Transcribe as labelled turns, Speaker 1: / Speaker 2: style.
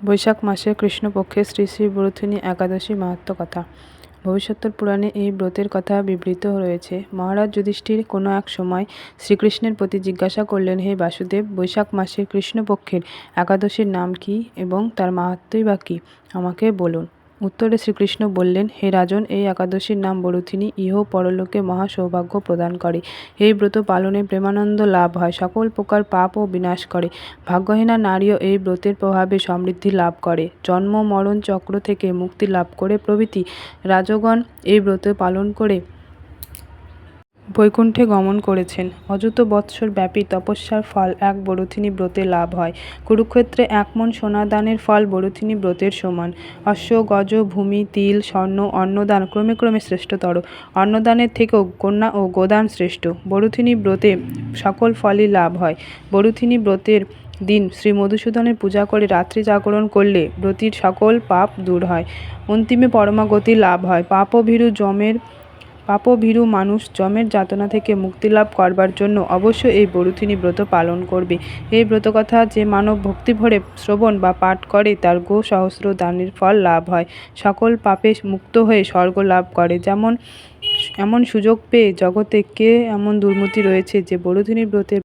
Speaker 1: বৈশাখ মাসের কৃষ্ণপক্ষে শ্রী শ্রী বরুথিনী একাদশী মাহাত্ম্য কথা। ভবিষ্যোত্তর পুরাণে এই ব্রতের কথা বিবৃত রয়েছে। মহারাজ যুধিষ্ঠির কোনো এক সময় শ্রীকৃষ্ণের প্রতি জিজ্ঞাসা করলেন, হে বাসুদেব, বৈশাখ মাসের কৃষ্ণপক্ষের একাদশীর নাম কি এবং তার মাহাত্ম্যই বা কী, আমাকে বলুন। উত্তরে শ্রীকৃষ্ণ বললেন, হে রাজন, এই একাদশীর নাম বরুথিনী, ইহ পরলোকে মহা সৌভাগ্য প্রদান করে। এই ব্রত পালনে প্রেমানন্দ লাভ হয়, সকল প্রকার পাপও বিনাশ করে। ভাগ্যহীনা নারীও এই ব্রতের প্রভাবে সমৃদ্ধি লাভ করে, জন্ম মরণ চক্র থেকে মুক্তি লাভ করে প্রভৃতি। রাজগণ এই ব্রত পালন করে বৈকুণ্ঠে গমন করেছেন। অযুত বৎসর ব্যাপী তপস্যার ফল এক বরুথিনী ব্রতে লাভ হয়। কুরুক্ষেত্রে 1 মণ সোনাদানের ফল বরুথিনী ব্রতের সমান। অশ্ব, গজ, ভূমি, তিল, স্বর্ণ, অন্নদান ক্রমে ক্রমে শ্রেষ্ঠতর। অন্নদানের থেকেও কন্যা ও গোদান শ্রেষ্ঠ। বরুথিনী ব্রতে সকল ফলই লাভ হয়। বরুথিনী ব্রতের দিন শ্রী মধুসূদনের পূজা করে রাত্রি জাগরণ করলে ব্রতীর সকল পাপ দূর হয়, অন্তিমে পরমাগতি লাভ হয়। পাপভীরু মানুষ যমের যাতনা থেকে মুক্তিলাভ করবার জন্য অবশ্য এই বরুথিনী ব্রত পালন করবে। এই ব্রতকথা যে মানব ভক্তিভরে শ্রবণ বা পাঠ করে তার সহস্র দানের ফল লাভ হয়, সকল পাপে মুক্ত হয়ে স্বর্গ লাভ করে। এমন সুযোগ পেয়ে জগতে কে এমন দুর্মতি রয়েছে যে বরুথিনী ব্রতের